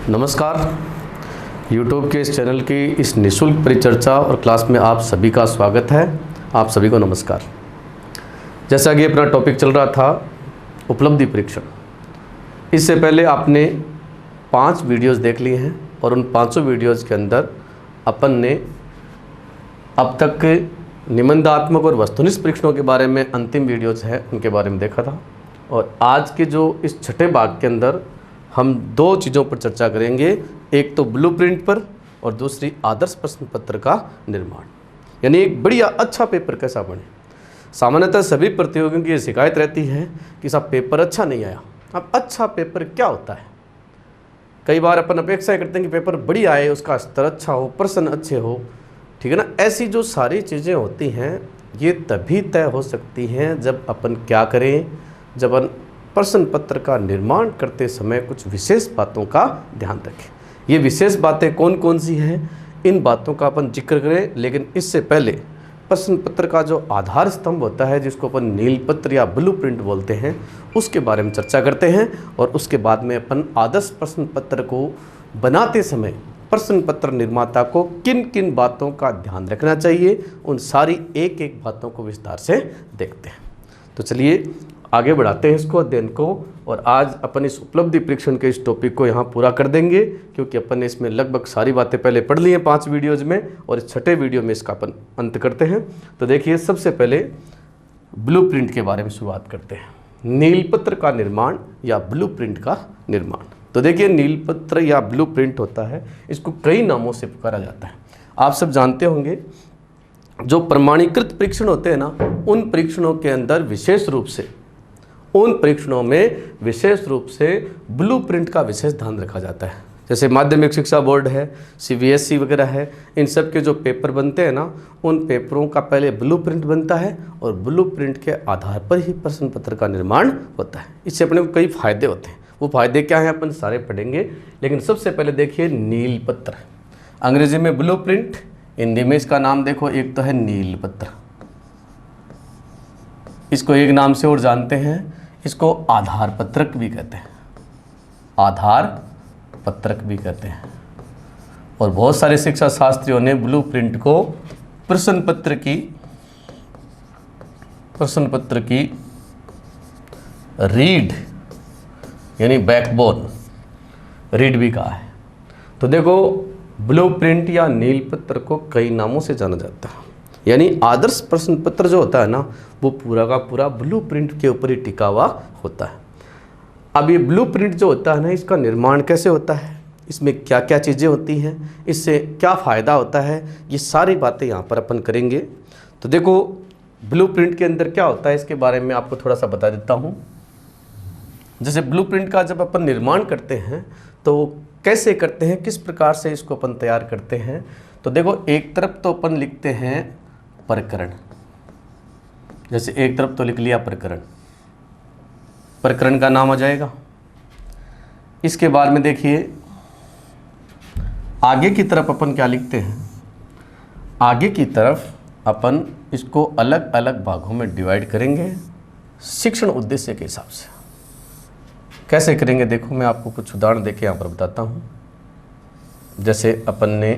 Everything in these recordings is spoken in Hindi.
नमस्कार। YouTube के इस चैनल की इस निःशुल्क परिचर्चा और क्लास में आप सभी का स्वागत है। आप सभी को नमस्कार। जैसा कि अपना टॉपिक चल रहा था उपलब्धि परीक्षण, इससे पहले आपने 5 वीडियोज़ देख लिए हैं और उन 5 वीडियोज़ के अंदर अपन ने अब तक निबंधात्मक और वस्तुनिष्ठ परीक्षणों के बारे में अंतिम वीडियोज़ हैं उनके बारे में देखा था। और आज के जो इस छठे भाग के अंदर हम 2 चीज़ों पर चर्चा करेंगे, एक तो ब्लूप्रिंट पर और दूसरी आदर्श प्रश्न पत्र का निर्माण, यानी एक बढ़िया अच्छा पेपर कैसा बने। सामान्यतः सभी प्रतियोगियों की ये शिकायत रहती है कि साहब पेपर अच्छा नहीं आया। अब अच्छा पेपर क्या होता है? कई बार अपन अपेक्षा करते हैं कि पेपर बढ़िया आए, उसका स्तर अच्छा हो, प्रश्न अच्छे हो, ठीक है ना। ऐसी जो सारी चीज़ें होती हैं ये तभी तय हो सकती हैं जब अपन क्या करें, जब अपन प्रश्न पत्र का निर्माण करते समय कुछ विशेष बातों का ध्यान रखें। ये विशेष बातें कौन कौन सी हैं, इन बातों का अपन जिक्र करें। लेकिन इससे पहले प्रश्न पत्र का जो आधार स्तंभ होता है, जिसको अपन नील पत्र या ब्लूप्रिंट बोलते हैं, उसके बारे में चर्चा करते हैं। और उसके बाद में अपन आदर्श प्रश्न पत्र को बनाते समय प्रश्न पत्र निर्माता को किन किन बातों का ध्यान रखना चाहिए, उन सारी एक एक बातों को विस्तार से देखते हैं। तो चलिए आगे बढ़ाते हैं इसको अध्ययन को। और आज अपन इस उपलब्धि परीक्षण के इस टॉपिक को यहाँ पूरा कर देंगे, क्योंकि अपन ने इसमें लगभग सारी बातें पहले पढ़ ली हैं 5 वीडियोज़ में, और इस छठे वीडियो में इसका अपन अंत करते हैं। तो देखिए, सबसे पहले ब्लूप्रिंट के बारे में शुरुआत करते हैं। नीलपत्र का निर्माण या ब्लूप्रिंट का निर्माण। तो देखिए, नीलपत्र या ब्लूप्रिंट होता है, इसको कई नामों से पुकारा जाता है। आप सब जानते होंगे, जो प्रमाणीकृत परीक्षण होते हैं ना, उन परीक्षणों के अंदर विशेष रूप से ब्लूप्रिंट का विशेष ध्यान रखा जाता है। जैसे माध्यमिक शिक्षा बोर्ड है, CBSE वगैरह है, इन सब के जो पेपर बनते हैं ना, उन पेपरों का पहले ब्लूप्रिंट बनता है और ब्लूप्रिंट के आधार पर ही प्रश्न पत्र का निर्माण होता है। इससे अपने को कई फायदे होते हैं। वो फायदे क्या हैं अपन सारे पढ़ेंगे, लेकिन सबसे पहले देखिए नीलपत्र। अंग्रेजी में ब्लूप्रिंट, हिंदी में इसका नाम देखो, एक तो है नीलपत्र। इसको एक नाम से और जानते हैं, इसको आधार पत्रक भी कहते हैं। आधार पत्रक भी कहते हैं। और बहुत सारे शिक्षा शास्त्रियों ने ब्लूप्रिंट को प्रश्न पत्र की रीढ़ यानी बैकबोन, रीढ़ भी कहा है। तो देखो, ब्लूप्रिंट या नीलपत्र को कई नामों से जाना जाता है। यानी आदर्श प्रश्न पत्र जो होता है ना, वो पूरा का पूरा ब्लूप्रिंट के ऊपर ही टिका हुआ होता है। अब ये ब्लूप्रिंट जो होता है ना, इसका निर्माण कैसे होता है, इसमें क्या क्या चीज़ें होती हैं, इससे क्या फ़ायदा होता है, ये सारी बातें यहाँ पर अपन करेंगे। तो देखो, ब्लूप्रिंट के अंदर क्या होता है, इसके बारे में आपको थोड़ा सा बता देता हूँ। जैसे ब्लूप्रिंट का जब अपन निर्माण करते हैं तो कैसे करते हैं, किस प्रकार से इसको अपन तैयार करते हैं। तो देखो, एक तरफ तो अपन लिखते हैं प्रकरण। जैसे एक तरफ तो लिख लिया प्रकरण, प्रकरण का नाम आ जाएगा। इसके बाद में देखिए, आगे की तरफ अपन क्या लिखते हैं, आगे की तरफ अपन इसको अलग अलग भागों में डिवाइड करेंगे शिक्षण उद्देश्य के हिसाब से। कैसे करेंगे देखो, मैं आपको कुछ उदाहरण देके यहाँ पर बताता हूँ। जैसे अपन ने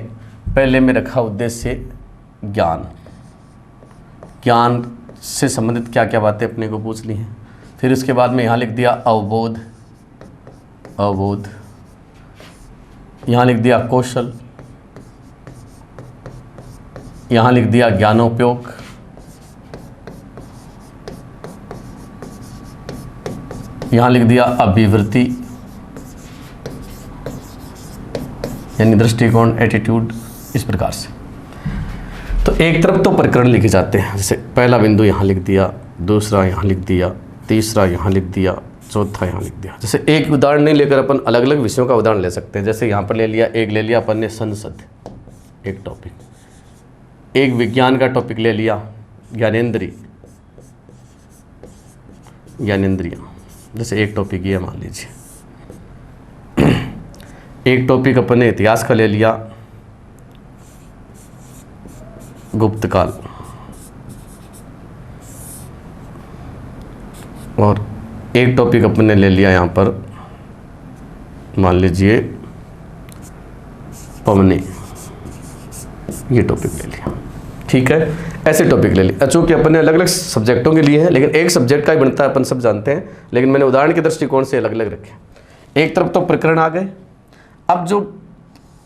पहले में रखा उद्देश्य ज्ञान से संबंधित क्या क्या बातें अपने को पूछ ली हैं। फिर उसके बाद में यहाँ लिख दिया अवबोध, यहाँ लिख दिया कौशल, यहाँ लिख दिया ज्ञानोपयोग, यहाँ लिख दिया अभिवृत्ति यानी दृष्टिकोण, एटीट्यूड। इस प्रकार से तो एक तरफ तो प्रकरण लिखे जाते हैं। जैसे पहला बिंदु यहाँ लिख दिया, दूसरा यहाँ लिख दिया, तीसरा यहाँ लिख दिया, चौथा यहाँ लिख दिया। जैसे एक उदाहरण नहीं लेकर अपन अलग अलग विषयों का उदाहरण ले सकते हैं। जैसे यहाँ पर ले लिया अपन ने संसद, एक टॉपिक, एक विज्ञान का टॉपिक ले लिया ज्ञानेंद्रियाँ। जैसे एक टॉपिक ये मान लीजिए। एक टॉपिक अपन ने इतिहास का ले लिया, गुप्त काल। और एक टॉपिक अपन ने ले लिया यहाँ पर, मान लीजिए पवने, ये टॉपिक ले लिया, ठीक है। ऐसे टॉपिक ले लिए, चूँकि अपन ने अलग अलग सब्जेक्टों के लिए हैं, लेकिन एक सब्जेक्ट का ही बनता है, अपन सब जानते हैं, लेकिन मैंने उदाहरण के दृष्टिकोण से अलग अलग रखे। एक तरफ तो प्रकरण आ गए, अब जो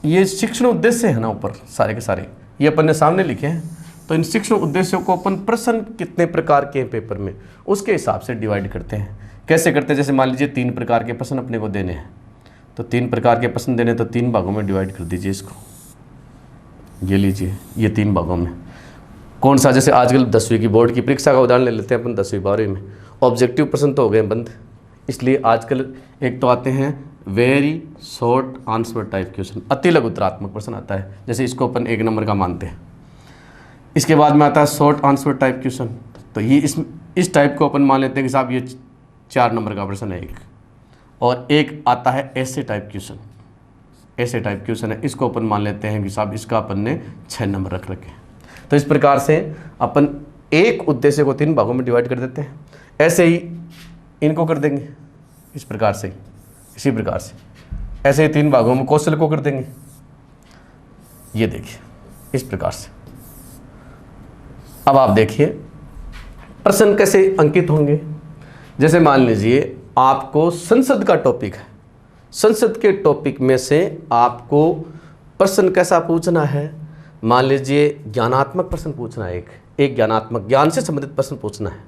ये शिक्षण उद्देश्य है ना ऊपर सारे के सारे, ये अपन ने सामने लिखे हैं, तो इन शिक्षण उद्देश्यों को अपन प्रश्न कितने प्रकार के पेपर में उसके हिसाब से डिवाइड करते हैं। कैसे करते हैं, जैसे मान लीजिए 3 प्रकार के प्रश्न अपने को देने हैं, तो 3 प्रकार के प्रश्न देने, तो 3 भागों में डिवाइड कर दीजिए इसको, ये लीजिए, ये 3 भागों में। कौन सा, जैसे आजकल 10वीं की बोर्ड की परीक्षा का उदाहरण ले लेते हैं अपन, 10वीं 12वीं में ऑब्जेक्टिव प्रश्न तो हो गए बंद, इसलिए आजकल एक तो आते हैं very short answer type question, अति लघु उत्तरात्मक प्रश्न आता है, जैसे इसको अपन 1 नंबर का मानते हैं। इसके बाद में आता है शॉर्ट आंसर टाइप क्वेश्चन, तो ये इस टाइप को अपन मान लेते हैं कि साहब ये 4 नंबर का प्रश्न है एक। और एक आता है ऐसे टाइप क्वेश्चन, ऐसे टाइप क्वेश्चन है, इसको अपन मान लेते हैं कि साहब इसका अपन ने 6 नंबर रख रखे। तो इस प्रकार से अपन एक उद्देश्य को 3 भागों में डिवाइड कर देते हैं। ऐसे ही इनको कर देंगे इस प्रकार से, इसी प्रकार से ऐसे ही 3 भागों में कौशल को कर देंगे, ये देखिए इस प्रकार से। अब आप देखिए प्रश्न कैसे अंकित होंगे। जैसे मान लीजिए आपको संसद का टॉपिक है, संसद के टॉपिक में से आपको प्रश्न कैसा पूछना है, मान लीजिए ज्ञानात्मक प्रश्न पूछना है, एक ज्ञानात्मक ज्ञान से संबंधित प्रश्न पूछना है,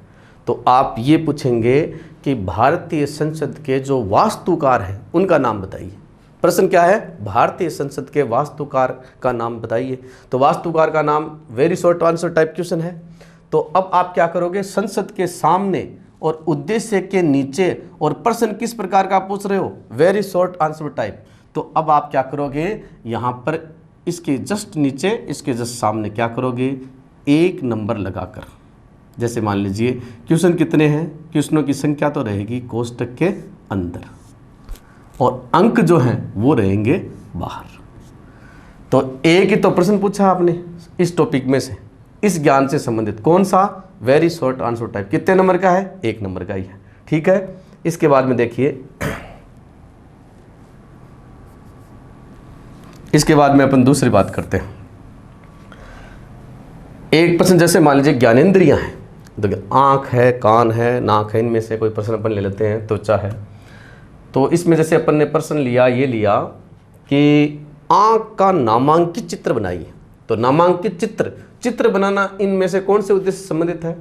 तो आप ये पूछेंगे कि भारतीय संसद के जो वास्तुकार हैं उनका नाम बताइए। प्रश्न क्या है, भारतीय संसद के वास्तुकार का नाम बताइए। तो वास्तुकार का नाम very short answer type question है। तो अब आप क्या करोगे, संसद के सामने और उद्देश्य के नीचे और प्रश्न किस प्रकार का पूछ रहे हो, वेरी शॉर्ट आंसर टाइप। तो अब आप क्या करोगे, यहाँ पर इसके जस्ट नीचे, इसके जस्ट सामने क्या करोगे, 1 नंबर लगाकर। जैसे मान लीजिए क्वेश्चन कितने हैं, क्वेश्चनों की संख्या तो रहेगी कोष्टक के अंदर और अंक जो हैं वो रहेंगे बाहर। तो एक ही तो प्रश्न पूछा आपने इस टॉपिक में से, इस ज्ञान से संबंधित, कौन सा, वेरी शॉर्ट आंसर टाइप। कितने नंबर का है, 1 नंबर का ही है, ठीक है। इसके बाद में देखिए, इसके बाद में अपन दूसरी बात करते हैं। एक प्रश्न जैसे मान लीजिए ज्ञानेंद्रियां हैं, देखिए आँख है, कान है, नाक है, इनमें से कोई प्रश्न अपन ले लेते हैं, त्वचा है। तो इसमें जैसे अपन ने प्रश्न लिया, ये लिया कि आँख का नामांकित चित्र बनाइए। तो नामांकित चित्र बनाना इनमें से कौन से उद्देश्य से संबंधित है।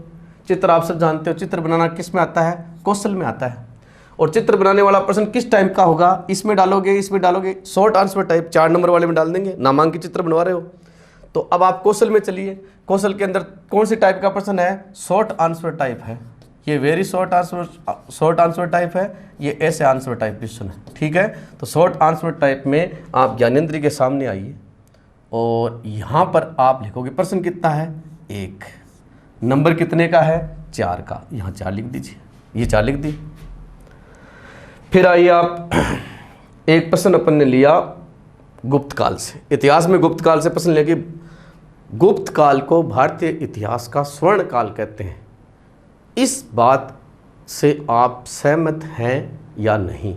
चित्र आप सब जानते हो, चित्र बनाना किस में आता है, कौशल में आता है। और चित्र बनाने वाला प्रश्न किस टाइप का होगा, इसमें डालोगे, इसमें डालोगे, शॉर्ट आंसर टाइप 4 नंबर वाले में डाल देंगे, नामांकित चित्र बनवा रहे हो। तो अब आप कौशल में चलिए, कौशल के अंदर कौन सी टाइप का प्रश्न है, शॉर्ट आंसर टाइप है, ये वेरी शॉर्ट आंसर टाइप है, ये ऐसे आंसर टाइप क्वेश्चन है, ठीक है। तो शॉर्ट आंसर टाइप में आप ज्ञानेंद्रिय के सामने आइए और यहाँ पर आप लिखोगे प्रश्न कितना है, 1, नंबर कितने का है, 4 का, यहाँ 4 लिख दीजिए, ये 4 लिख दी। फिर आइए आप, एक प्रश्न अपन ने लिया गुप्त काल से, इतिहास में गुप्त काल से प्रश्न लेके, गुप्त काल को भारतीय इतिहास का स्वर्ण काल कहते हैं। इस बात से आप सहमत हैं या नहीं,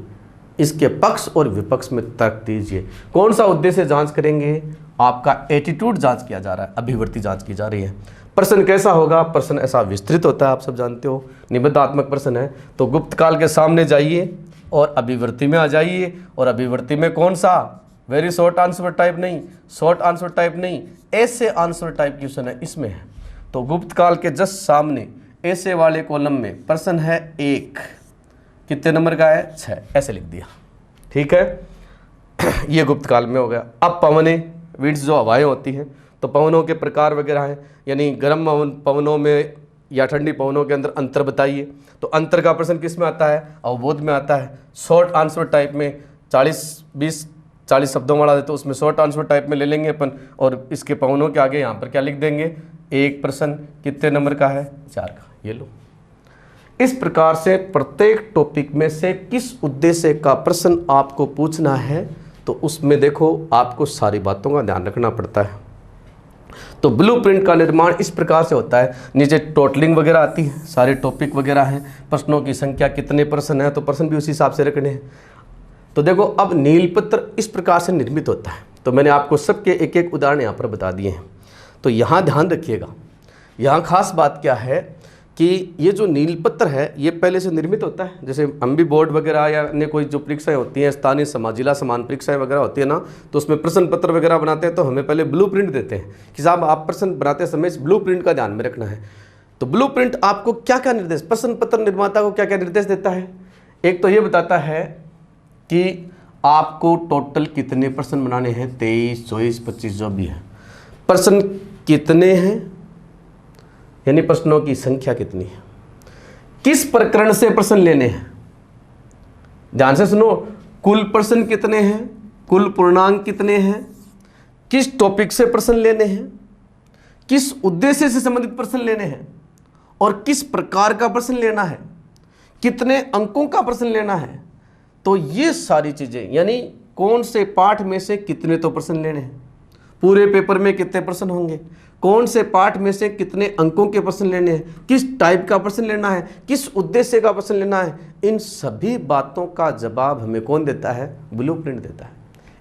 इसके पक्ष और विपक्ष में तर्क दीजिए। कौन सा उद्देश्य जांच करेंगे, आपका एटीट्यूड जांच किया जा रहा है, अभिवृत्ति जांच की जा रही है। प्रश्न कैसा होगा, प्रश्न ऐसा विस्तृत होता है, आप सब जानते हो, निबंधात्मक प्रश्न है। तो गुप्त काल के सामने जाइए और अभिवृत्ति में आ जाइए, और अभिवृत्ति में कौन सा, वेरी शॉर्ट आंसर टाइप नहीं, शॉर्ट आंसर टाइप नहीं, ऐसे आंसर टाइप क्वेश्चन है, इसमें है। तो गुप्त काल के जस्ट सामने ऐसे वाले कॉलम में प्रश्न है 1, कितने नंबर का है, 6, ऐसे लिख दिया, ठीक है। ये गुप्त काल में हो गया। अब पवने, विंड्स जो हवाएं होती हैं, तो पवनों के प्रकार वगैरह हैं, यानी गर्म पवनों में या ठंडी पवनों के अंदर अंतर बताइए। तो अंतर का प्रश्न किस में आता है, अवबोध में आता है। शॉर्ट आंसर टाइप में 40 शब्दों वाला है, तो उसमें शॉर्ट आंसर टाइप में ले लेंगे अपन, और इसके पवनों के आगे यहाँ पर क्या लिख देंगे, एक प्रश्न कितने नंबर का है, 4 का, ये लो। इस प्रकार से प्रत्येक टॉपिक में से किस उद्देश्य का प्रश्न आपको पूछना है, तो उसमें देखो आपको सारी बातों का ध्यान रखना पड़ता है। तो ब्लूप्रिंट का निर्माण इस प्रकार से होता है, नीचे टोटलिंग वगैरह आती है, सारे टॉपिक वगैरह हैं, प्रश्नों की संख्या, कितने प्रश्न हैं, तो प्रश्न भी उसी हिसाब से रखने हैं। तो देखो अब नीलपत्र इस प्रकार से निर्मित होता है। तो मैंने आपको सबके एक एक उदाहरण यहाँ पर बता दिए हैं। तो यहाँ ध्यान रखिएगा, यहाँ खास बात क्या है कि ये जो नीलपत्र है ये पहले से निर्मित होता है। जैसे हम भी बोर्ड वगैरह या अन्य कोई जो परीक्षाएं होती हैं, स्थानीय जिला समान परीक्षाएं वगैरह होती है ना, तो उसमें प्रश्न पत्र वगैरह बनाते हैं तो हमें पहले ब्लूप्रिंट देते हैं कि साहब आप प्रश्न बनाते समय इस ब्लूप्रिंट का ध्यान में रखना है। तो ब्लूप्रिंट आपको क्या क्या निर्देश, प्रश्न पत्र निर्माता को क्या क्या निर्देश देता है? एक तो ये बताता है कि आपको टोटल कितने प्रश्न बनाने हैं, 23, 24, 25 जो भी है, प्रश्न कितने हैं यानी प्रश्नों की संख्या कितनी है, किस प्रकरण से प्रश्न लेने हैं, ध्यान से सुनो, कुल प्रश्न कितने हैं, कुल पूर्णांक कितने हैं, किस टॉपिक से प्रश्न लेने हैं, किस उद्देश्य से संबंधित प्रश्न लेने हैं और किस प्रकार का प्रश्न लेना है, कितने अंकों का प्रश्न लेना है। तो ये सारी चीजें यानी कौन से पाठ में से कितने तो प्रश्न लेने हैं, पूरे पेपर में कितने प्रश्न होंगे, कौन से पाठ में से कितने अंकों के प्रश्न लेने हैं, किस टाइप का प्रश्न लेना है, किस उद्देश्य का प्रश्न लेना है, इन सभी बातों का जवाब हमें कौन देता है? ब्लूप्रिंट देता है।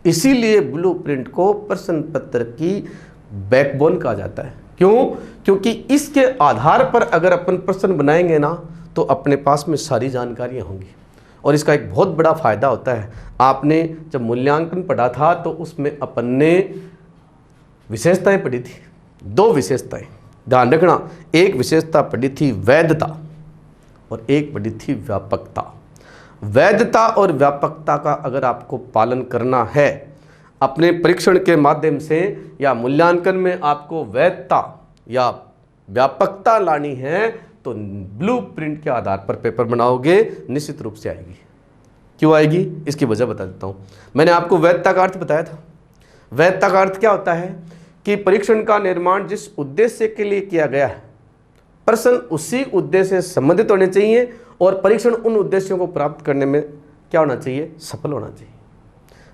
इसीलिए ब्लूप्रिंट को प्रश्न पत्र की बैकबोन कहा जाता है। क्यों? क्योंकि इसके आधार पर अगर अपन प्रश्न बनाएंगे ना तो अपने पास में सारी जानकारियां होंगी। और इसका एक बहुत बड़ा फायदा होता है, आपने जब मूल्यांकन पढ़ा था तो उसमें अपन ने विशेषताएं पढ़ी थी, 2 विशेषताएं, ध्यान रखना, एक विशेषता पढ़ी थी वैधता और एक पढ़ी थी व्यापकता। वैधता और व्यापकता का अगर आपको पालन करना है अपने परीक्षण के माध्यम से या मूल्यांकन में, आपको वैधता या व्यापकता लानी है तो ब्लूप्रिंट के आधार पर पेपर बनाओगे, निश्चित रूप से आएगी। क्यों आएगी इसकी वजह बता देता हूँ। मैंने आपको वैधता का अर्थ बताया था। वैधता का अर्थ क्या होता है कि परीक्षण का निर्माण जिस उद्देश्य के लिए किया गया है, प्रश्न उसी उद्देश्य से संबंधित होने चाहिए और परीक्षण उन उद्देश्यों को प्राप्त करने में क्या होना चाहिए? सफल होना चाहिए।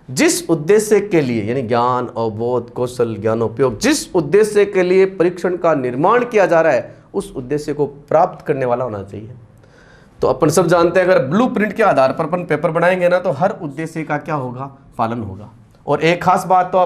जिस उद्देश्य के लिए यानी ज्ञान, अवबोध, कौशल, ज्ञानोपयोग, जिस उद्देश्य के लिए परीक्षण का निर्माण किया जा रहा है उस उद्देश्य को प्राप्त करने वाला होना चाहिए। तो अपन सब जानते हैं अगर ब्लूप्रिंट के आधार पर अपन पेपर बनाएंगे ना तो हर उद्देश्य का क्या होगा? पालन होगा। और एक खास बात तो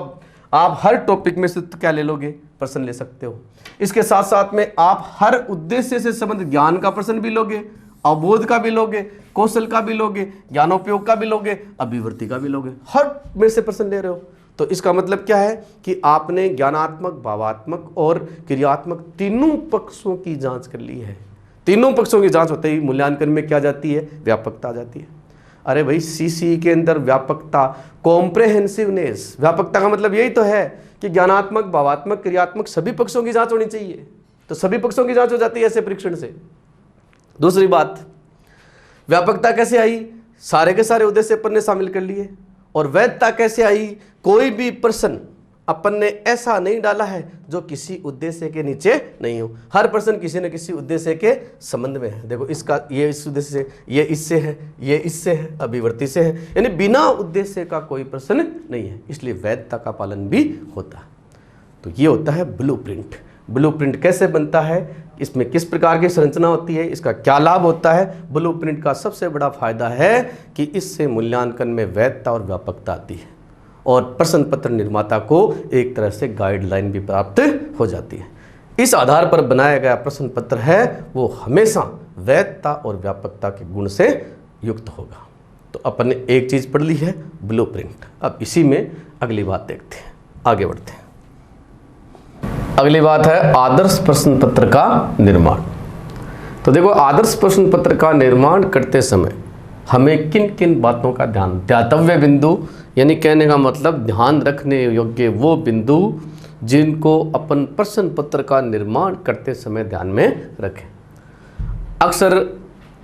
आप हर टॉपिक में से तो क्या ले लोगे? प्रश्न ले सकते हो। इसके साथ साथ में आप हर उद्देश्य से संबंधित ज्ञान का प्रश्न भी लोगे, अवबोध का भी लोगे, कौशल का भी लोगे, ज्ञानोपयोग का भी लोगे, अभिवृत्ति का भी लोगे, हर में से प्रश्न ले रहे हो। तो इसका मतलब क्या है कि आपने ज्ञानात्मक, भावात्मक और क्रियात्मक तीनों पक्षों की जांच कर ली है। तीनों पक्षों की जांच होते ही मूल्यांकन में क्या जाती है? व्यापकता आ जाती है। अरे भाई सीसी के अंदर व्यापकता, कॉम्प्रेहेंसिवनेस, व्यापकता का मतलब यही तो है कि ज्ञानात्मक, भावात्मक, क्रियात्मक सभी पक्षों की जांच होनी चाहिए। तो सभी पक्षों की जांच हो जाती है ऐसे परीक्षण से। दूसरी बात, व्यापकता कैसे आई? सारे के सारे उद्देश्य अपन ने शामिल कर लिए। और वैधता कैसे आई? कोई भी प्रश्न अपन ने ऐसा नहीं डाला है जो किसी उद्देश्य के नीचे नहीं हो। हर प्रश्न किसी न किसी उद्देश्य के संबंध में है। देखो इसका ये इस उद्देश्य से, ये इससे है, ये इससे है, अभिवृत्ति से है, यानी बिना उद्देश्य का कोई प्रश्न नहीं है। इसलिए वैधता का पालन भी होता है। तो ये होता है ब्लूप्रिंट। ब्लूप्रिंट कैसे बनता है, इसमें किस प्रकार की संरचना होती है, इसका क्या लाभ होता है? ब्लूप्रिंट का सबसे बड़ा फायदा है कि इससे मूल्यांकन में वैधता और व्यापकता आती है और प्रश्न पत्र निर्माता को एक तरह से गाइडलाइन भी प्राप्त हो जाती है। इस आधार पर बनाया गया प्रश्न पत्र है वो हमेशा वैधता और व्यापकता के गुण से युक्त होगा। तो अपन ने एक चीज़ पढ़ ली है, ब्लूप्रिंट। अब इसी में अगली बात देखते हैं, आगे बढ़ते हैं। अगली बात है आदर्श प्रश्न पत्र का निर्माण। तो देखो, आदर्श प्रश्न पत्र का निर्माण करते समय हमें किन किन बातों का ध्यान, ध्यातव्य बिंदु यानी कहने का मतलब ध्यान रखने योग्य वो बिंदु जिनको अपन प्रश्न पत्र का निर्माण करते समय ध्यान में रखें। अक्सर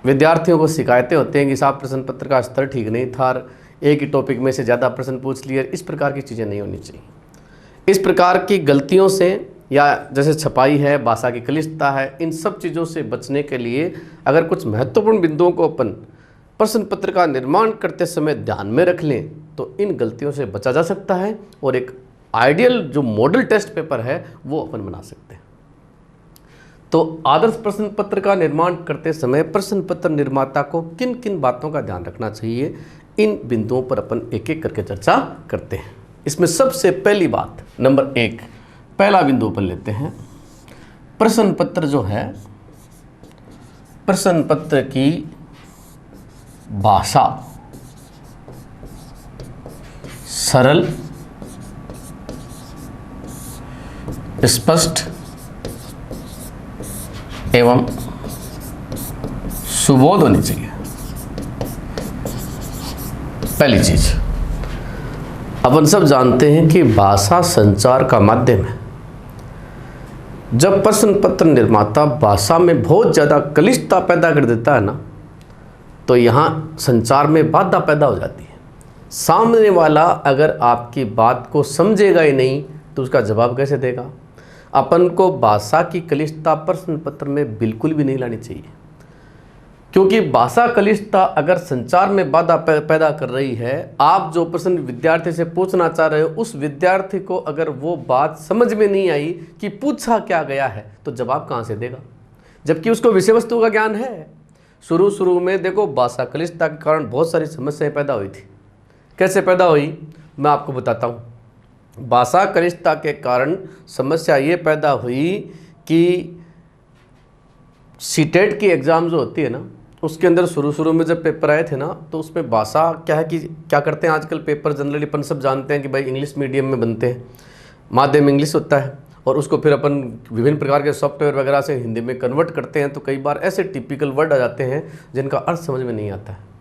विद्यार्थियों को शिकायतें होती हैं कि साहब प्रश्न पत्र का स्तर ठीक नहीं था, एक ही टॉपिक में से ज़्यादा प्रश्न पूछ लिए। इस प्रकार की चीज़ें नहीं होनी चाहिए। इस प्रकार की गलतियों से या जैसे छपाई है, भाषा की क्लिष्टता है, इन सब चीज़ों से बचने के लिए अगर कुछ महत्वपूर्ण बिंदुओं को अपन प्रश्न पत्र का निर्माण करते समय ध्यान में रख लें तो इन गलतियों से बचा जा सकता है और एक आइडियल जो मॉडल टेस्ट पेपर है वो अपन बना सकते हैं। तो आदर्श प्रश्न पत्र का निर्माण करते समय प्रश्न पत्र निर्माता को किन किन बातों का ध्यान रखना चाहिए, इन बिंदुओं पर अपन एक एक करके चर्चा करते हैं। इसमें सबसे पहली बात नंबर 1 पहला बिंदु अपन लेते हैं। प्रश्न पत्र जो है, प्रश्न पत्र की भाषा सरल, स्पष्ट एवं सुबोध होनी चाहिए। पहली चीज, अपन सब जानते हैं कि भाषा संचार का माध्यम है। जब प्रश्न पत्र निर्माता भाषा में बहुत ज़्यादा क्लिष्टता पैदा कर देता है ना, तो यहाँ संचार में बाधा पैदा हो जाती है। सामने वाला अगर आपकी बात को समझेगा ही नहीं तो उसका जवाब कैसे देगा। अपन को भाषा की क्लिष्टता प्रश्न पत्र में बिल्कुल भी नहीं लानी चाहिए, क्योंकि भाषा क्लिष्टता अगर संचार में बाधा पैदा कर रही है, आप जो प्रश्न विद्यार्थी से पूछना चाह रहे हो उस विद्यार्थी को अगर वो बात समझ में नहीं आई कि पूछा क्या गया है, तो जवाब कहाँ से देगा, जबकि उसको विषय वस्तु का ज्ञान है। शुरू में देखो, भाषा क्लिष्टता के कारण बहुत सारी समस्याएं पैदा हुई थी। कैसे पैदा हुई मैं आपको बताता हूँ। भाषा क्लिष्टता के कारण समस्या ये पैदा हुई कि सीटेट की एग्ज़ाम जो होती है ना, उसके अंदर शुरू में जब पेपर आए थे ना, तो उसमें भाषा क्या है कि क्या करते हैं आजकल पेपर जनरली अपन सब जानते हैं कि भाई इंग्लिश मीडियम में बनते हैं, माध्यम इंग्लिश होता है, और उसको फिर अपन विभिन्न प्रकार के सॉफ्टवेयर वगैरह से हिंदी में कन्वर्ट करते हैं। तो कई बार ऐसे टिपिकल वर्ड आ जाते हैं जिनका अर्थ समझ में नहीं आता है।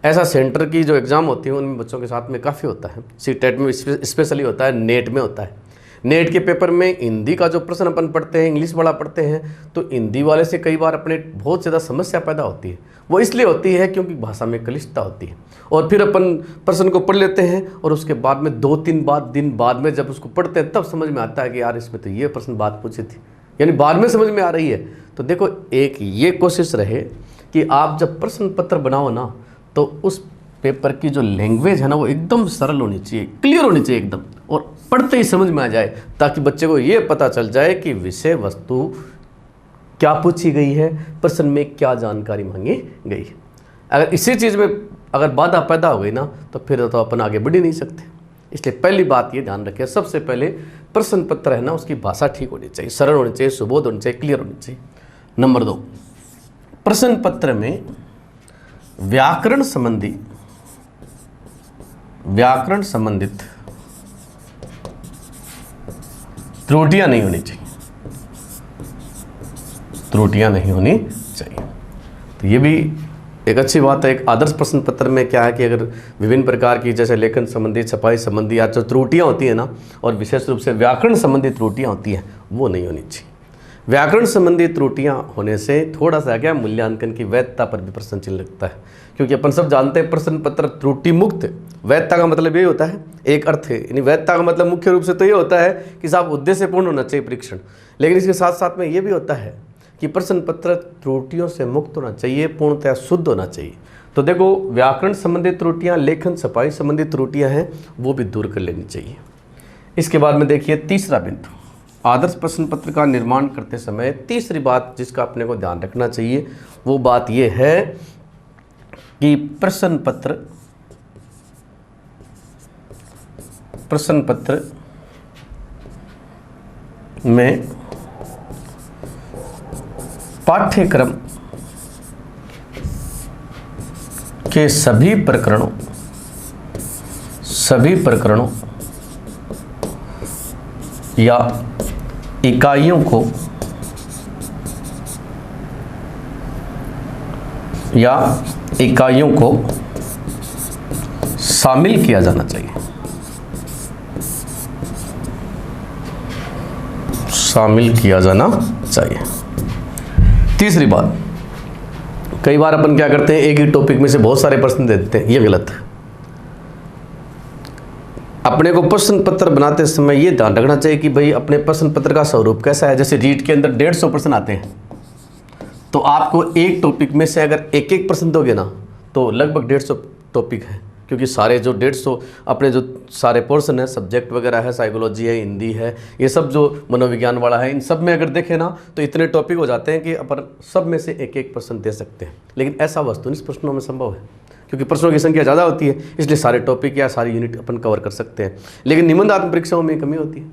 ऐसा सेंटर की जो एग्ज़ाम होती है उनमें बच्चों के साथ में काफ़ी होता है। सीटेट में स्पेशली होता है, नेट में होता है। नेट के पेपर में हिंदी का जो प्रश्न अपन पढ़ते हैं, इंग्लिश वाला पढ़ते हैं, तो हिंदी वाले से कई बार अपने बहुत ज़्यादा समस्या पैदा होती है। वो इसलिए होती है क्योंकि भाषा में क्लिष्टता होती है, और फिर अपन प्रश्न को पढ़ लेते हैं और उसके बाद में 2-3 दिन बाद में जब उसको पढ़ते हैं तब समझ में आता है कि यार इसमें तो ये प्रश्न बात पूछी थी, यानी बाद में समझ में आ रही है। तो देखो, एक ये कोशिश रहे कि आप जब प्रश्न पत्र बनाओ ना, तो उस पेपर की जो लैंग्वेज है ना वो एकदम सरल होनी चाहिए, क्लियर होनी चाहिए एकदम, और पढ़ते ही समझ में आ जाए, ताकि बच्चे को ये पता चल जाए कि विषय वस्तु क्या पूछी गई है, प्रश्न में क्या जानकारी मांगी गई है। अगर इसी चीज़ में अगर बाधा पैदा हो गई ना, तो फिर तो अपन आगे बढ़ ही नहीं सकते। इसलिए पहली बात ये ध्यान रखें, सबसे पहले प्रश्न पत्र है ना उसकी भाषा ठीक होनी चाहिए, सरल होनी चाहिए, सुबोध होनी चाहिए, क्लियर होनी चाहिए। नंबर 2, प्रश्न पत्र में व्याकरण संबंधित त्रुटियां नहीं होनी चाहिए, त्रुटियां नहीं होनी चाहिए। तो ये भी एक अच्छी बात है। एक आदर्श प्रश्न पत्र में क्या है कि अगर विभिन्न प्रकार की जैसे लेखन संबंधी, छपाई संबंधी या जो त्रुटियां होती है ना, और विशेष रूप से व्याकरण संबंधी त्रुटियां होती हैं, वो नहीं होनी चाहिए। व्याकरण संबंधी त्रुटियां होने से थोड़ा सा क्या मूल्यांकन की वैधता पर भी प्रश्न चिन्ह लगता है, क्योंकि अपन सब जानते हैं प्रश्न पत्र त्रुटि मुक्त। वैधता का मतलब ये होता है, एक अर्थ है, यानी वैधता का मतलब मुख्य रूप से तो ये होता है कि साहब उद्देश्यपूर्ण होना चाहिए परीक्षण, लेकिन इसके साथ साथ में ये भी होता है कि प्रश्न पत्र त्रुटियों से मुक्त होना चाहिए, पूर्णतः शुद्ध होना चाहिए। तो देखो, व्याकरण संबंधी त्रुटियाँ, लेखन छपाई संबंधी त्रुटियाँ हैं, वो भी दूर कर लेनी चाहिए। इसके बाद में देखिए तीसरा बिंदु, आदर्श प्रश्न पत्र का निर्माण करते समय तीसरी बात जिसका अपने को ध्यान रखना चाहिए, वो बात ये है कि प्रश्न पत्र में पाठ्यक्रम के सभी प्रकरणों या इकाइयों को शामिल किया जाना चाहिए। तीसरी बात, कई बार अपन क्या करते हैं, एक ही टॉपिक में से बहुत सारे प्रश्न दे देते हैं, ये गलत है। अपने को प्रश्न पत्र बनाते समय ये ध्यान रखना चाहिए कि भाई अपने प्रश्न पत्र का स्वरूप कैसा है। जैसे रीट के अंदर 150 प्रश्न आते हैं, तो आपको एक टॉपिक में से अगर एक एक प्रश्न दोगे ना, तो लगभग 150 टॉपिक है, क्योंकि सारे जो 150 अपने जो सारे पोर्शन है, सब्जेक्ट वगैरह है, साइकोलॉजी है, हिंदी है, ये सब जो मनोविज्ञान वाला है, इन सब में अगर देखें ना तो इतने टॉपिक हो जाते हैं कि अपन सब में से एक एक प्रश्न दे सकते हैं। लेकिन ऐसा वस्तुनिष्ठ प्रश्नों में संभव है, क्योंकि प्रश्नों की संख्या ज़्यादा होती है, इसलिए सारे टॉपिक या सारी यूनिट अपन कवर कर सकते हैं। लेकिन निबंधात्मक परीक्षाओं में कमी होती है।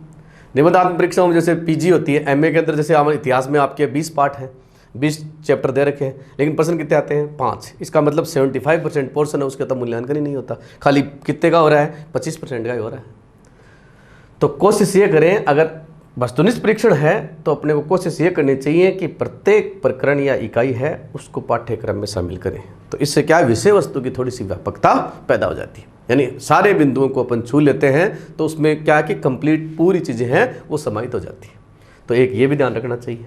निबंधात्मक परीक्षाओं में जैसे पीजी होती है, एमए के अंदर जैसे हमारे इतिहास में आपके 20 पार्ट हैं, 20 चैप्टर दे रखे हैं, लेकिन प्रश्न कितने आते हैं? 5। इसका मतलब 75% पोर्शन है, उसका तो मूल्यांकन ही नहीं होता। खाली कितने का हो रहा है? 25% का ही हो रहा है। तो कोशिश ये करें, अगर वस्तुनिष्ठ परीक्षण है तो अपने को कोशिश ये करनी चाहिए कि प्रत्येक प्रकरण या इकाई है उसको पाठ्यक्रम में शामिल करें। तो इससे क्या है, विषय वस्तु की थोड़ी सी व्यापकता पैदा हो जाती है, यानी सारे बिंदुओं को अपन छू लेते हैं तो उसमें क्या है कि कंप्लीट पूरी चीज़ें हैं वो समाहित हो जाती है। तो एक ये भी ध्यान रखना चाहिए।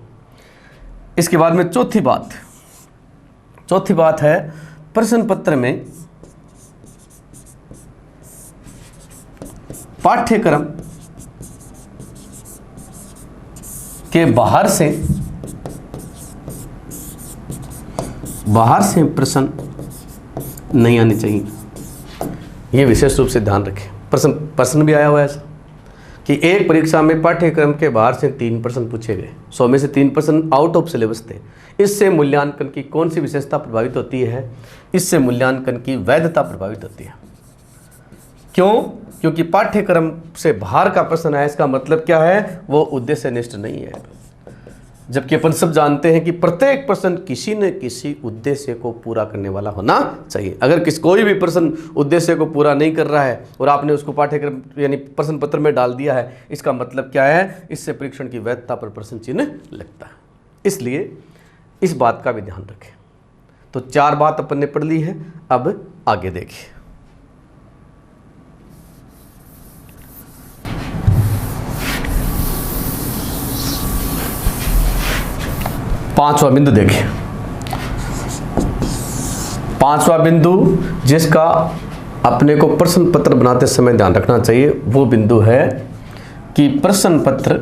इसके बाद में चौथी बात है प्रश्न पत्र में पाठ्यक्रम के बाहर से प्रश्न नहीं आने चाहिए। ये विशेष रूप से ध्यान रखें। प्रश्न भी आया हुआ है ऐसा कि एक परीक्षा में पाठ्यक्रम के बाहर से 3 प्रश्न पूछे गए, 100 में से 3 प्रश्न आउट ऑफ सिलेबस थे। इससे मूल्यांकन की कौन सी विशेषता प्रभावित होती है? इससे मूल्यांकन की वैधता प्रभावित होती है। क्यों? क्योंकि पाठ्यक्रम से बाहर का प्रश्न है, इसका मतलब क्या है, वो उद्देश्यनिष्ठ नहीं है। जबकि अपन सब जानते हैं कि प्रत्येक प्रश्न किसी न किसी उद्देश्य को पूरा करने वाला होना चाहिए। अगर कोई भी प्रश्न उद्देश्य को पूरा नहीं कर रहा है और आपने उसको पाठ्यक्रम यानी प्रश्न पत्र में डाल दिया है, इसका मतलब क्या है, इससे परीक्षण की वैधता पर प्रश्न चिन्ह लगता है। इसलिए इस बात का भी ध्यान रखें। तो 4 बात अपन ने पढ़ ली है, अब आगे देखिए। 5वां बिंदु देखिए। 5वां बिंदु जिसका अपने को प्रश्न पत्र बनाते समय ध्यान रखना चाहिए वो बिंदु है कि प्रश्न पत्र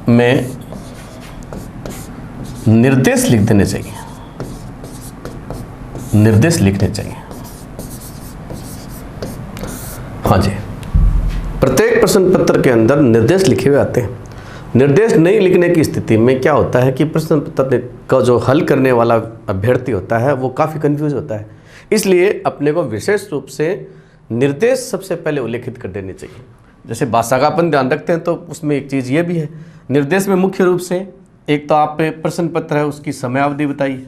में निर्देश लिख देने चाहिए, निर्देश लिखने चाहिए। हाँ जी, प्रत्येक प्रश्न पत्र के अंदर निर्देश लिखे हुए आते हैं। निर्देश नहीं लिखने की स्थिति में क्या होता है कि प्रश्न पत्र का जो हल करने वाला अभ्यर्थी होता है वो काफ़ी कंफ्यूज होता है। इसलिए अपने को विशेष रूप से निर्देश सबसे पहले उल्लेखित कर देने चाहिए। जैसे भाषा का अपन ध्यान रखते हैं तो उसमें एक चीज़ ये भी है, निर्देश में मुख्य रूप से एक तो आप पे प्रश्न पत्र है उसकी समयावधि बताइए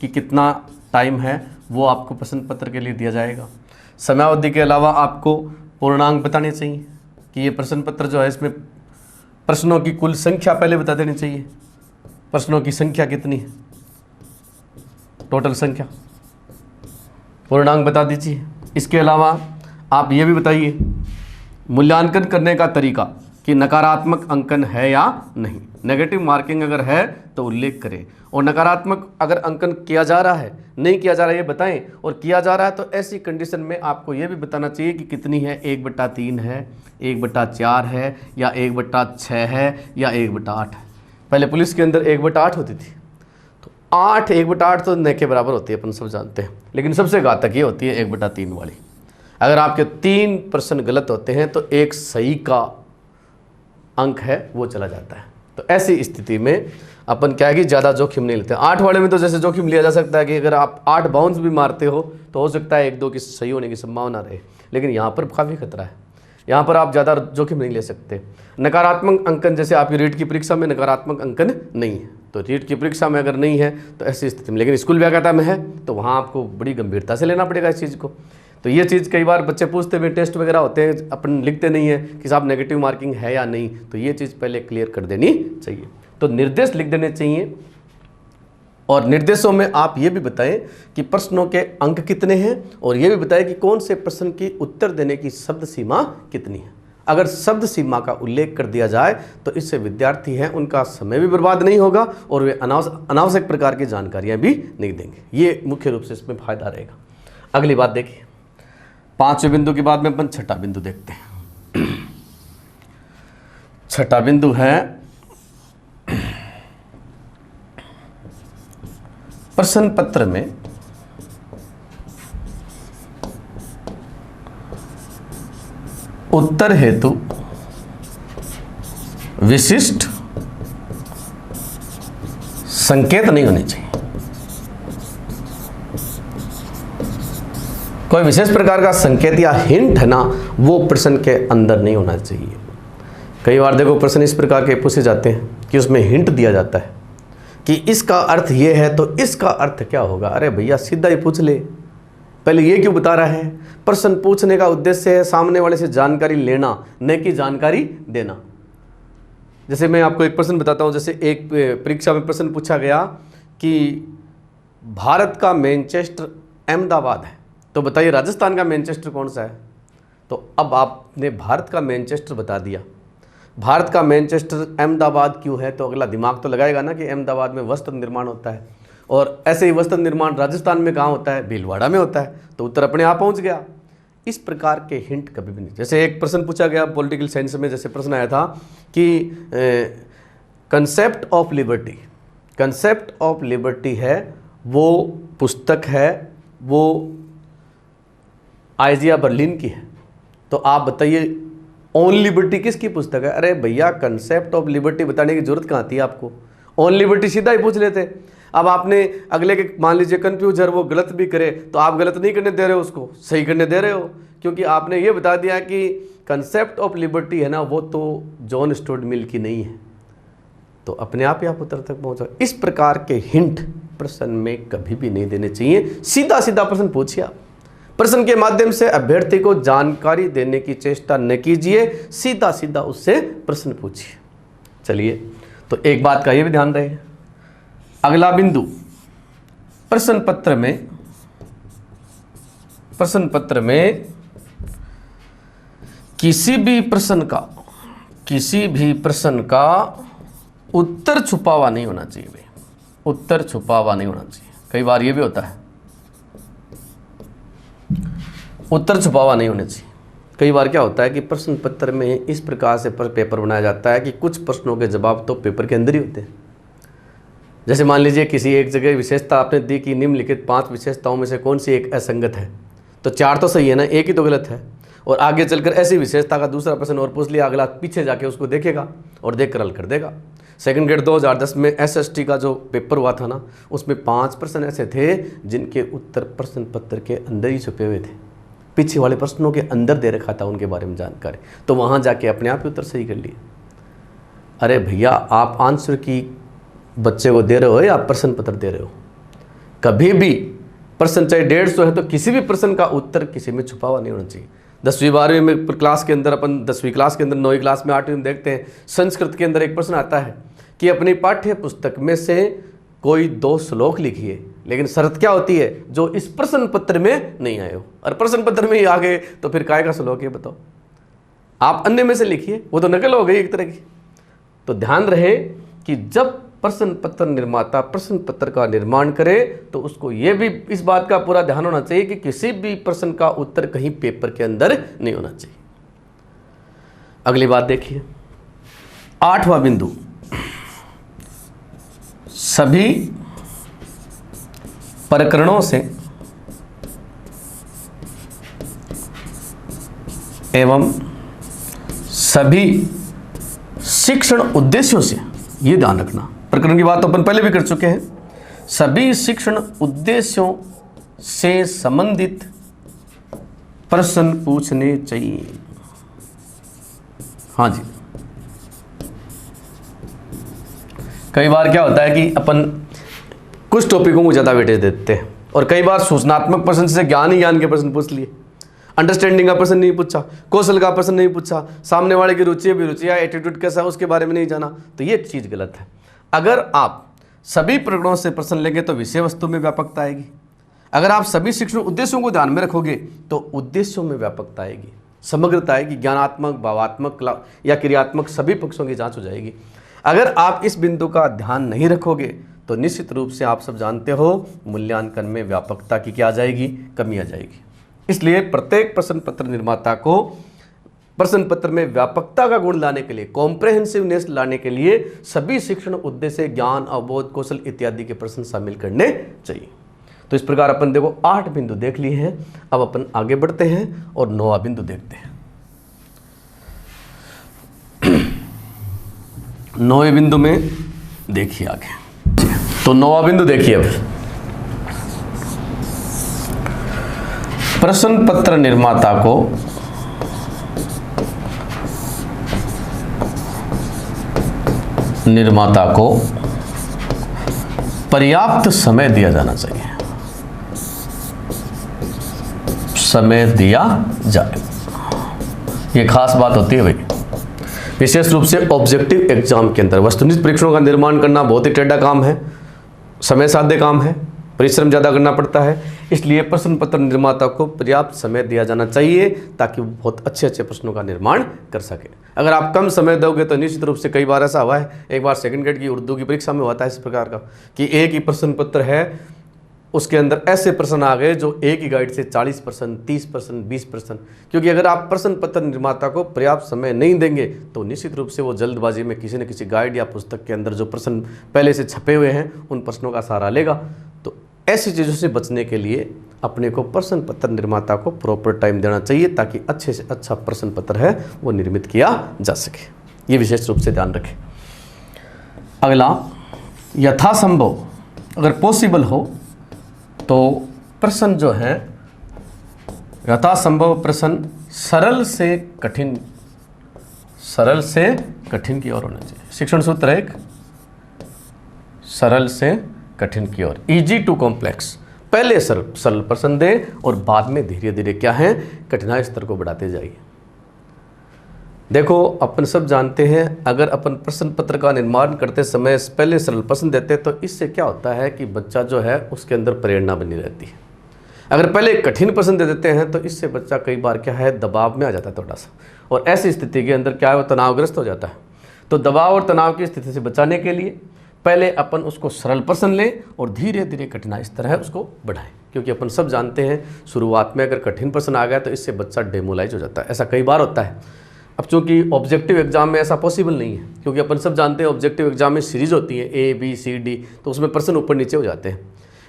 कि कितना टाइम है वो आपको प्रश्न पत्र के लिए दिया जाएगा। समयावधि के अलावा आपको पूर्णांक बताने चाहिए कि ये प्रश्न पत्र जो है इसमें प्रश्नों की कुल संख्या पहले बता देनी चाहिए, प्रश्नों की संख्या कितनी है, टोटल संख्या, पूर्णांक बता दीजिए। इसके अलावा आप ये भी बताइए मूल्यांकन करने का तरीका कि नकारात्मक अंकन है या नहीं, नेगेटिव मार्किंग अगर है तो उल्लेख करें, और नकारात्मक अगर अंकन किया जा रहा है नहीं किया जा रहा है ये बताएं, और किया जा रहा है तो ऐसी कंडीशन में आपको ये भी बताना चाहिए कि कितनी है, 1/3 है, 1/4 है, या 1/6 है, या 1/8 है। पहले पुलिस के अंदर 1/8 होती थी, तो 1/8 तो न के बराबर होती है, अपन सब जानते हैं, लेकिन सबसे घातक ये होती है 1/3 वाली। अगर आपके 3 प्रश्न गलत होते हैं तो एक सही का अंक है वो चला जाता है। तो ऐसी स्थिति में अपन क्या है कि ज़्यादा जोखिम नहीं लेते। 8 वाले में तो जैसे जोखिम लिया जा सकता है कि अगर आप 8 बाउंस भी मारते हो तो हो सकता है 1-2 की सही होने की संभावना रहे, लेकिन यहाँ पर काफ़ी खतरा है, यहाँ पर आप ज़्यादा जोखिम नहीं ले सकते। नकारात्मक अंकन जैसे आपकी रीट की परीक्षा में नकारात्मक अंकन नहीं है, तो रीट की परीक्षा में अगर नहीं है तो ऐसी स्थिति में, लेकिन स्कूल व्याख्याता में है तो वहाँ आपको बड़ी गंभीरता से लेना पड़ेगा इस चीज़ को। तो ये चीज़ कई बार बच्चे पूछते हुए टेस्ट वगैरह होते हैं, अपन लिखते नहीं है कि साहब नेगेटिव मार्किंग है या नहीं, तो ये चीज़ पहले क्लियर कर देनी चाहिए। तो निर्देश लिख देने चाहिए, और निर्देशों में आप ये भी बताएं कि प्रश्नों के अंक कितने हैं, और ये भी बताएं कि कौन से प्रश्न की उत्तर देने की शब्द सीमा कितनी है। अगर शब्द सीमा का उल्लेख कर दिया जाए तो इससे विद्यार्थी हैं उनका समय भी बर्बाद नहीं होगा और वे अनावश्यक प्रकार की जानकारियाँ भी नहीं देंगे। ये मुख्य रूप से इसमें फायदा रहेगा। अगली बात देखिए, 5वें बिंदु के बाद में अपन 6ठा बिंदु देखते हैं। 6ठा बिंदु है प्रश्न पत्र में उत्तर हेतु विशिष्ट संकेत नहीं होने चाहिए। कोई विशेष प्रकार का संकेत या हिंट है ना, वो प्रश्न के अंदर नहीं होना चाहिए। कई बार देखो प्रश्न इस प्रकार के पूछे जाते हैं कि उसमें हिंट दिया जाता है कि इसका अर्थ ये है तो इसका अर्थ क्या होगा। अरे भैया सीधा ही पूछ ले, पहले ये क्यों बता रहा है। प्रश्न पूछने का उद्देश्य है सामने वाले से जानकारी लेना, न कि जानकारी देना। जैसे मैं आपको एक प्रश्न बताता हूँ। जैसे एक परीक्षा में प्रश्न पूछा गया कि भारत का मैनचेस्टर अहमदाबाद है, तो बताइए राजस्थान का मैनचेस्टर कौन सा है। तो अब आपने भारत का मैनचेस्टर बता दिया, भारत का मैनचेस्टर अहमदाबाद क्यों है, तो अगला दिमाग तो लगाएगा ना कि अहमदाबाद में वस्त्र निर्माण होता है, और ऐसे ही वस्त्र निर्माण राजस्थान में कहाँ होता है, भीलवाड़ा में होता है, तो उत्तर अपने आप पहुँच गया। इस प्रकार के हिंट कभी भी नहीं। जैसे एक प्रश्न पूछा गया पॉलिटिकल साइंस में, जैसे प्रश्न आया था कि concept of liberty, concept of liberty है वो पुस्तक है, वो आइजिया बर्लिन की है, तो आप बताइए ऑन लिबर्टी किसकी पुस्तक है। अरे भैया कंसेप्ट ऑफ लिबर्टी बताने की जरूरत कहाँ थी आपको, ऑन लिबर्टी सीधा ही पूछ लेते। अब आपने अगले के मान लीजिए कंफ्यूजर वो गलत भी करे तो आप गलत नहीं करने दे रहे हो, उसको सही करने दे रहे हो, क्योंकि आपने ये बता दिया कि कंसेप्ट ऑफ लिबर्टी है ना वो तो जॉन स्टुअर्ट मिल की नहीं है, तो अपने आप ही आप उत्तर तक पहुँचो। इस प्रकार के हिंट प्रश्न में कभी भी नहीं देने चाहिए। सीधा सीधा प्रश्न पूछिए आप। प्रश्न के माध्यम से अभ्यर्थी को जानकारी देने की चेष्टा न कीजिए, सीधा सीधा उससे प्रश्न पूछिए। चलिए, तो एक बात का ये भी ध्यान रहे। अगला बिंदु, प्रश्न पत्र में किसी भी प्रश्न का उत्तर छुपा हुआ नहीं होना चाहिए भाई, उत्तर छुपा हुआ नहीं होना चाहिए। कई बार ये भी होता है उत्तर छुपा हुआ नहीं होना चाहिए। कई बार क्या होता है कि प्रश्न पत्र में इस प्रकार से पेपर बनाया जाता है कि कुछ प्रश्नों के जवाब तो पेपर के अंदर ही होते हैं। जैसे मान लीजिए किसी एक जगह विशेषता आपने दी कि निम्नलिखित 5 विशेषताओं में से कौन सी एक असंगत है, तो 4 तो सही है ना, एक ही तो गलत है। और आगे चलकर ऐसी विशेषता का दूसरा प्रश्न और पूछ लिया, अगला पीछे जाके उसको देखेगा और देख कर हल कर देगा। सेकंड ग्रेड 2010 में SST का जो पेपर हुआ था ना, उसमें 5 प्रश्न ऐसे थे जिनके उत्तर प्रश्न पत्र के अंदर ही छुपे हुए थे, पीछे वाले प्रश्नों के अंदर दे रखा था उनके बारे में जानकारी, तो वहाँ जाके अपने आप ही उत्तर सही कर लिए। अरे भैया आप आंसर की बच्चे को दे रहे हो या प्रश्न पत्र दे रहे हो। कभी भी प्रश्न चाहे 150 है तो किसी भी प्रश्न का उत्तर किसी में छुपा हुआ नहीं होना चाहिए। 10वीं 12वीं में क्लास के अंदर, अपन 10वीं क्लास के अंदर, 9वीं क्लास में, 8वीं में देखते हैं संस्कृत के अंदर एक प्रश्न आता है कि अपनी पाठ्य पुस्तक में से कोई 2 श्लोक लिखिए, लेकिन शर्त क्या होती है, जो इस प्रश्न पत्र में नहीं आए हो। और प्रश्न पत्र में ही आ गए तो फिर काय का श्लोक है बताओ। आप अन्य में से लिखिए, वो तो नकल हो गई एक तरह की। तो ध्यान रहे कि जब प्रश्न पत्र निर्माता प्रश्न पत्र का निर्माण करे तो उसको ये भी इस बात का पूरा ध्यान होना चाहिए कि किसी भी प्रश्न का उत्तर कहीं पेपर के अंदर नहीं होना चाहिए। अगली बात देखिए, 8वां बिंदु, सभी प्रकरणों से एवं सभी शिक्षण उद्देश्यों से, ये ध्यान रखना, प्रकरण की बात तो अपन पहले भी कर चुके हैं, सभी शिक्षण उद्देश्यों से संबंधित प्रश्न पूछने चाहिए। हाँ जी, कई बार क्या होता है कि अपन कुछ टॉपिकों को ज़्यादा वेटेज देते हैं और कई बार सूचनात्मक प्रश्न से ज्ञान ही ज्ञान के प्रश्न पूछ लिए, अंडरस्टैंडिंग का प्रश्न नहीं पूछा, कौशल का प्रश्न नहीं पूछा, सामने वाले की रुचि अभिरुचियाँ, एटीट्यूड कैसा है उसके बारे में नहीं जाना, तो ये चीज़ गलत है। अगर आप सभी प्रकरणों से प्रश्न लेंगे तो विषय वस्तु में व्यापकता आएगी। अगर आप सभी शिक्षण उद्देश्यों को ध्यान में रखोगे तो उद्देश्यों में व्यापकता आएगी, समग्रता आएगी, ज्ञानात्मक, भावात्मक या क्रियात्मक सभी पक्षों की जाँच हो जाएगी। अगर आप इस बिंदु का ध्यान नहीं रखोगे तो निश्चित रूप से आप सब जानते हो मूल्यांकन में व्यापकता की क्या आ जाएगी, कमी आ जाएगी। इसलिए प्रत्येक प्रश्न पत्र निर्माता को प्रश्न पत्र में व्यापकता का गुण लाने के लिए, कॉम्प्रहेंसिवनेस लाने के लिए सभी शिक्षण उद्देश्य, ज्ञान, अवबोध, कौशल इत्यादि के प्रश्न शामिल करने चाहिए। तो इस प्रकार अपन देखो 8 बिंदु देख लिए हैं। अब अपन आगे बढ़ते हैं और 9वां बिंदु देखते हैं। 9वें बिंदु में देखिए आगे, तो 9वां बिंदु देखिए। अब प्रश्न पत्र निर्माता को पर्याप्त समय दिया जाना चाहिए, समय दिया जाए। ये खास बात होती है भाई, विशेष रूप से ऑब्जेक्टिव एग्जाम के अंदर। वस्तुनिष्ठ परीक्षणों का निर्माण करना बहुत ही टेढ़ा काम है, समय साध्य काम है, परिश्रम ज़्यादा करना पड़ता है। इसलिए प्रश्न पत्र निर्माता को पर्याप्त समय दिया जाना चाहिए ताकि वो बहुत अच्छे अच्छे प्रश्नों का निर्माण कर सके। अगर आप कम समय दोगे तो निश्चित रूप से, कई बार ऐसा हुआ है, एक बार सेकंड ग्रेड की उर्दू की परीक्षा में हुआ था इस प्रकार का कि एक ही प्रश्न पत्र है, उसके अंदर ऐसे प्रश्न आ गए जो एक ही गाइड से 40%, 30%, 20%। क्योंकि अगर आप प्रश्न पत्र निर्माता को पर्याप्त समय नहीं देंगे तो निश्चित रूप से वो जल्दबाजी में किसी न किसी गाइड या पुस्तक के अंदर जो प्रश्न पहले से छपे हुए हैं उन प्रश्नों का सहारा लेगा। तो ऐसी चीज़ों से बचने के लिए अपने को प्रश्न पत्र निर्माता को प्रॉपर टाइम देना चाहिए ताकि अच्छे से अच्छा प्रश्न पत्र है वो निर्मित किया जा सके। ये विशेष रूप से ध्यान रखें। अगला, यथासंभव अगर पॉसिबल हो तो प्रश्न जो है, यथासंभव प्रश्न सरल से कठिन की ओर होना चाहिए। शिक्षण सूत्र है एक, सरल से कठिन की ओर, इजी टू कॉम्प्लेक्स। पहले सरल प्रश्न दें और बाद में धीरे धीरे क्या है, कठिनाई स्तर को बढ़ाते जाइए। देखो, अपन सब जानते हैं अगर अपन प्रश्न पत्र का निर्माण करते समय पहले सरल प्रश्न देते हैं तो इससे क्या होता है कि बच्चा जो है उसके अंदर प्रेरणा बनी रहती है। अगर पहले कठिन प्रश्न दे देते हैं तो इससे बच्चा कई बार क्या है, दबाव में आ जाता है थोड़ा सा, और ऐसी स्थिति के अंदर क्या है, वो तनावग्रस्त हो जाता है। तो दबाव और तनाव की स्थिति से बचाने के लिए पहले अपन उसको सरल प्रश्न लें और धीरे धीरे कठिनाई स्तर है उसको बढ़ाएं। क्योंकि अपन सब जानते हैं शुरुआत में अगर कठिन प्रश्न आ गया तो इससे बच्चा डेमोलाइज हो जाता है, ऐसा कई बार होता है। अब चूंकि ऑब्जेक्टिव एग्जाम में ऐसा पॉसिबल नहीं है, क्योंकि अपन सब जानते हैं ऑब्जेक्टिव एग्जाम में सीरीज होती है A, B, C, D, तो उसमें प्रश्न ऊपर नीचे हो जाते हैं।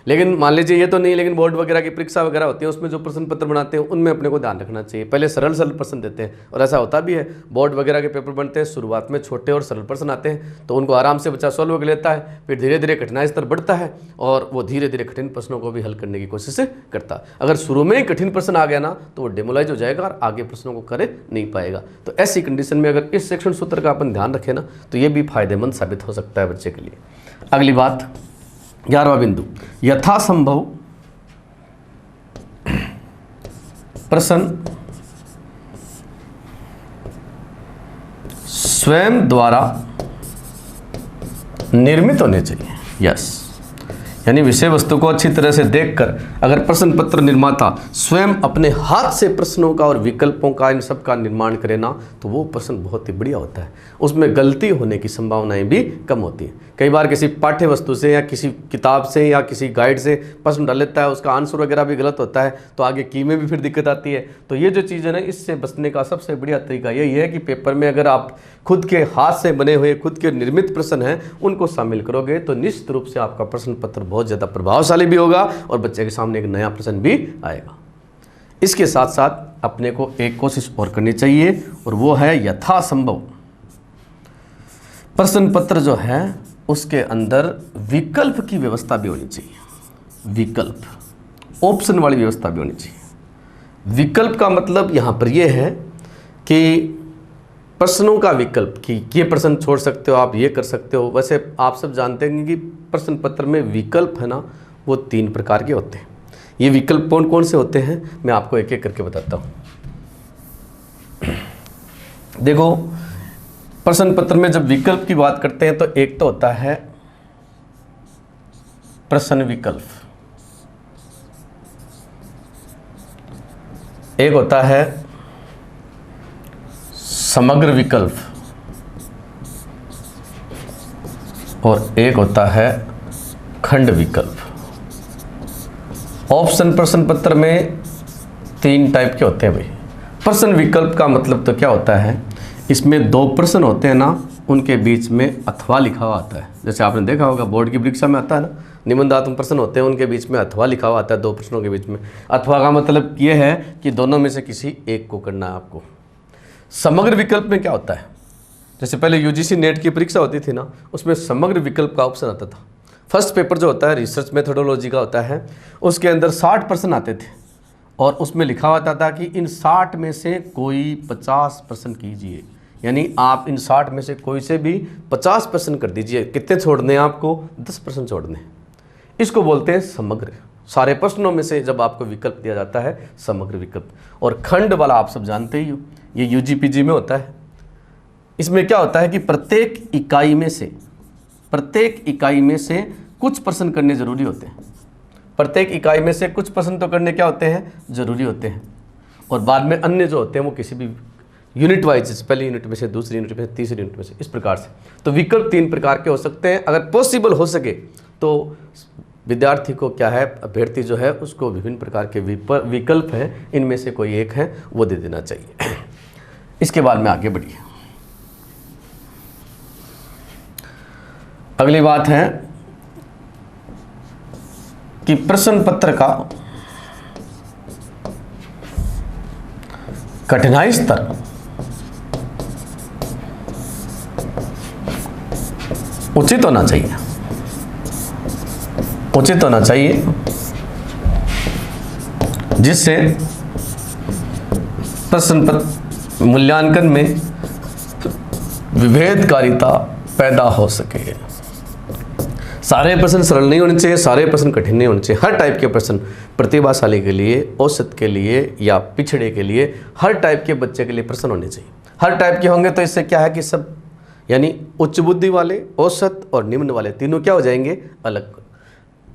लेकिन मान लीजिए ये तो नहीं, लेकिन बोर्ड वगैरह की परीक्षा वगैरह होती है उसमें जो प्रश्न पत्र बनाते हैं उनमें अपने को ध्यान रखना चाहिए, पहले सरल प्रश्न देते हैं। और ऐसा होता भी है, बोर्ड वगैरह के पेपर बनते हैं, शुरुआत में छोटे और सरल प्रश्न आते हैं तो उनको आराम से बच्चा सॉल्व कर लेता है, फिर धीरे धीरे कठिनाई स्तर बढ़ता है और वो धीरे धीरे कठिन प्रश्नों को भी हल करने की कोशिश करता है। अगर शुरू में ही कठिन प्रश्न आ गया ना तो वो डेमोलाइज हो जाएगा और आगे प्रश्नों को करे नहीं पाएगा। तो ऐसी कंडीशन में अगर इस शिक्षण सूत्र का अपन ध्यान रखें ना तो ये भी फायदेमंद साबित हो सकता है बच्चे के लिए। अगली बात, 11वां बिंदु, यथासंभव प्रश्न स्वयं द्वारा निर्मित होने चाहिए। यस, यानी विषय वस्तु को अच्छी तरह से देखकर अगर प्रश्न पत्र निर्माता स्वयं अपने हाथ से प्रश्नों का और विकल्पों का, इन सब का निर्माण करे ना तो वो प्रश्न बहुत ही बढ़िया होता है, उसमें गलती होने की संभावनाएं भी कम होती हैं। कई बार किसी पाठ्य वस्तु से या किसी किताब से या किसी गाइड से प्रश्न डाल लेता है, उसका आंसर वगैरह भी गलत होता है तो आगे की में भी फिर दिक्कत आती है। तो ये जो चीज़ है ना, इससे बचने का सबसे बढ़िया तरीका यही है कि पेपर में अगर आप खुद के हाथ से बने हुए, खुद के निर्मित प्रश्न हैं उनको शामिल करोगे तो निश्चित रूप से आपका प्रश्न पत्र बहुत ज़्यादा प्रभावशाली भी होगा और बच्चे के सामने एक नया प्रश्न भी आएगा। इसके साथ साथ अपने को एक कोशिश और करनी चाहिए और वो है यथासंभव प्रश्न पत्र जो है उसके अंदर विकल्प की व्यवस्था भी होनी चाहिए। विकल्प, ऑप्शन वाली व्यवस्था भी होनी चाहिए। विकल्प का मतलब यहाँ पर यह है कि प्रश्नों का विकल्प, कि ये प्रश्न छोड़ सकते हो आप, ये कर सकते हो। वैसे आप सब जानते हैं कि प्रश्न पत्र में विकल्प है ना वो 3 प्रकार के होते हैं। ये विकल्प कौन कौन से होते हैं मैं आपको एक एक करके बताता हूँ। देखो, प्रश्न पत्र में जब विकल्प की बात करते हैं तो एक तो होता है प्रश्न विकल्प, एक होता है समग्र विकल्प और एक होता है खंड विकल्प। ऑप्शन प्रश्न पत्र में 3 टाइप के होते हैं भाई। प्रश्न विकल्प का मतलब तो क्या होता है, इसमें 2 प्रश्न होते हैं ना, उनके बीच में अथवा लिखा हुआ आता है। जैसे आपने देखा होगा बोर्ड की परीक्षा में आता है ना, निबंधात्मक प्रश्न होते हैं, उनके बीच में अथवा लिखा हुआ आता है 2 प्रश्नों के बीच में। अथवा का मतलब ये है कि दोनों में से किसी एक को करना है आपको। समग्र विकल्प में क्या होता है, जैसे पहले यूजीसी नेट की परीक्षा होती थी ना, उसमें समग्र विकल्प का ऑप्शन आता था। फर्स्ट पेपर जो होता है रिसर्च मेथोडोलॉजी का होता है, उसके अंदर 60 प्रश्न आते थे और उसमें लिखा होता था कि इन 60 में से कोई 50% कीजिए, यानी आप इन 60 में से कोई से भी 50% कर दीजिए। कितने छोड़ने हैं आपको? 10% छोड़ने हैं। इसको बोलते हैं समग्र। सारे प्रश्नों में से जब आपको विकल्प दिया जाता है समग्र विकल्प। और खंड वाला आप सब जानते ही हो, ये यूजीपीजी में होता है। इसमें क्या होता है कि प्रत्येक इकाई में से कुछ प्रश्न करने जरूरी होते हैं। प्रत्येक इकाई में से कुछ प्रश्न तो करने क्या होते हैं? जरूरी होते हैं। और बाद में अन्य जो होते हैं वो किसी भी यूनिट वाइज, पहली यूनिट में से, दूसरी यूनिट में से, तीसरी यूनिट में से, इस प्रकार से। तो विकल्प 3 प्रकार के हो सकते हैं। अगर पॉसिबल हो सके तो विद्यार्थी को क्या है, अभ्यर्थी जो है उसको विभिन्न प्रकार के विकल्प हैं, इनमें से कोई एक है वो दे देना चाहिए। इसके बाद में आगे बढ़िए। अगली बात है कि प्रश्न पत्र का कठिनाई स्तर उचित होना चाहिए। उचित होना चाहिए जिससे प्रश्न पत्र मूल्यांकन में विभेदकारिता पैदा हो सके। सारे प्रश्न सरल नहीं होने चाहिए, सारे प्रश्न कठिन नहीं होने चाहिए। हर टाइप के प्रश्न प्रतिभाशाली के लिए, औसत के लिए या पिछड़े के लिए, हर टाइप के बच्चे के लिए प्रश्न होने चाहिए। हर टाइप के होंगे तो इससे क्या है कि सब, यानी उच्च बुद्धि वाले, औसत और निम्न वाले तीनों क्या हो जाएंगे? अलग।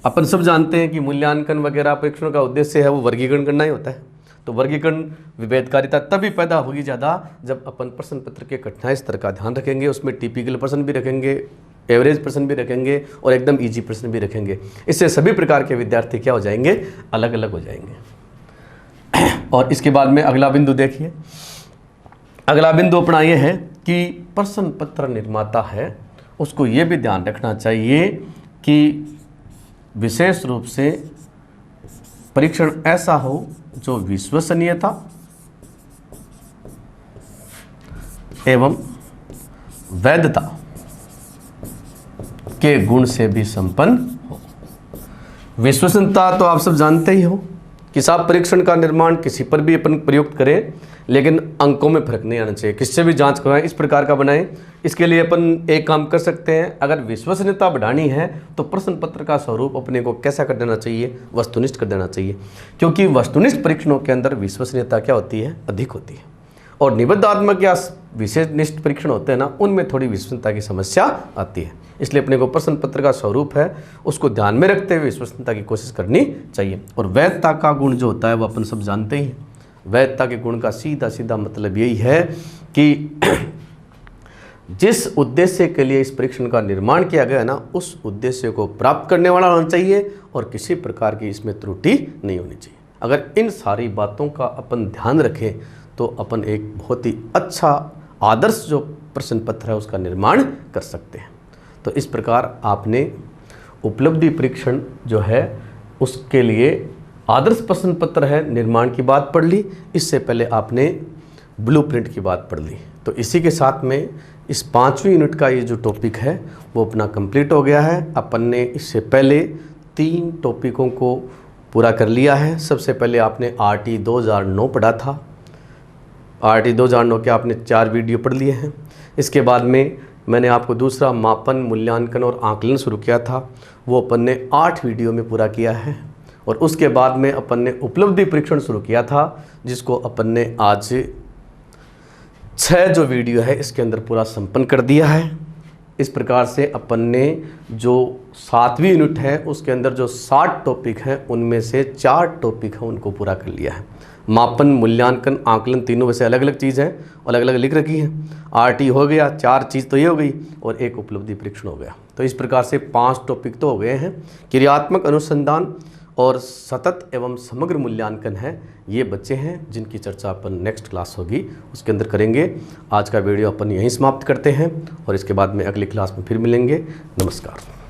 अपन सब जानते हैं कि मूल्यांकन वगैरह परीक्षणों का उद्देश्य है वो वर्गीकरण करना ही होता है। तो वर्गीकरण विभेदकारिता तभी पैदा होगी ज़्यादा जब अपन प्रश्न पत्र के कठिनाई स्तर का ध्यान रखेंगे। उसमें टिपिकल प्रश्न भी रखेंगे, एवरेज प्रश्न भी रखेंगे और एकदम इजी प्रश्न भी रखेंगे। इससे सभी प्रकार के विद्यार्थी क्या हो जाएंगे? अलग अलग हो जाएंगे। और इसके बाद में अगला बिंदु देखिए। अगला बिंदु अपना ये है कि प्रश्न पत्र निर्माता है उसको ये भी ध्यान रखना चाहिए कि विशेष रूप से परीक्षण ऐसा हो जो विश्वसनीयता एवं वैधता के गुण से भी संपन्न हो। विश्वसनीयता तो आप सब जानते ही हो कि साफ परीक्षण का निर्माण किसी पर भी अपन प्रयुक्त करें, लेकिन अंकों में फर्क नहीं आना चाहिए। किससे भी जांच करवाएं, इस प्रकार का बनाएं। इसके लिए अपन एक काम कर सकते हैं, अगर विश्वसनीयता बढ़ानी है तो प्रश्न पत्र का स्वरूप अपने को कैसा कर देना चाहिए? वस्तुनिष्ठ कर देना चाहिए। क्योंकि वस्तुनिष्ठ परीक्षणों के अंदर विश्वसनीयता क्या होती है? अधिक होती है। और निबद्धात्मक या विशेषनिष्ठ परीक्षण होते हैं ना, उनमें थोड़ी विश्वसनीयता की समस्या आती है। इसलिए अपने को प्रश्न पत्र का स्वरूप है उसको ध्यान में रखते हुए विश्वसनीयता की कोशिश करनी चाहिए। और वैधता का गुण जो होता है वो अपन सब जानते ही हैं। वैधता के गुण का सीधा सीधा मतलब यही है कि जिस उद्देश्य के लिए इस परीक्षण का निर्माण किया गया है ना, उस उद्देश्य को प्राप्त करने वाला होना चाहिए और किसी प्रकार की इसमें त्रुटि नहीं होनी चाहिए। अगर इन सारी बातों का अपन ध्यान रखें तो अपन एक बहुत ही अच्छा आदर्श जो प्रश्न पत्र है उसका निर्माण कर सकते हैं। तो इस प्रकार आपने उपलब्धि परीक्षण जो है उसके लिए आदर्श प्रश्न पत्र है निर्माण की बात पढ़ ली। इससे पहले आपने ब्लूप्रिंट की बात पढ़ ली। तो इसी के साथ में इस 5वीं यूनिट का ये जो टॉपिक है वो अपना कंप्लीट हो गया है। अपन ने इससे पहले 3 टॉपिकों को पूरा कर लिया है। सबसे पहले आपने RT 2009 पढ़ा था। RT 2009 के आपने 4 वीडियो पढ़ लिए हैं। इसके बाद में मैंने आपको दूसरा मापन, मूल्यांकन और आकलन शुरू किया था, वो अपन ने 8 वीडियो में पूरा किया है। और उसके बाद में अपन ने उपलब्धि परीक्षण शुरू किया था जिसको अपन ने आज 6 जो वीडियो है इसके अंदर पूरा संपन्न कर दिया है। इस प्रकार से अपन ने जो 7वीं यूनिट है उसके अंदर जो 60 टॉपिक हैं उनमें से 4 टॉपिक हैं उनको पूरा कर लिया है। मापन, मूल्यांकन, आकलन तीनों वैसे अलग अलग चीज़ हैं और अलग अलग लिख रखी हैं। RT हो गया, 4 चीज़ तो ये हो गई और एक उपलब्धि परीक्षण हो गया। तो इस प्रकार से 5 टॉपिक तो हो गए हैं। क्रियात्मक अनुसंधान और सतत एवं समग्र मूल्यांकन है, ये बच्चे हैं जिनकी चर्चा अपन नेक्स्ट क्लास होगी उसके अंदर करेंगे। आज का वीडियो अपन यहीं समाप्त करते हैं और इसके बाद में अगली क्लास में फिर मिलेंगे। नमस्कार।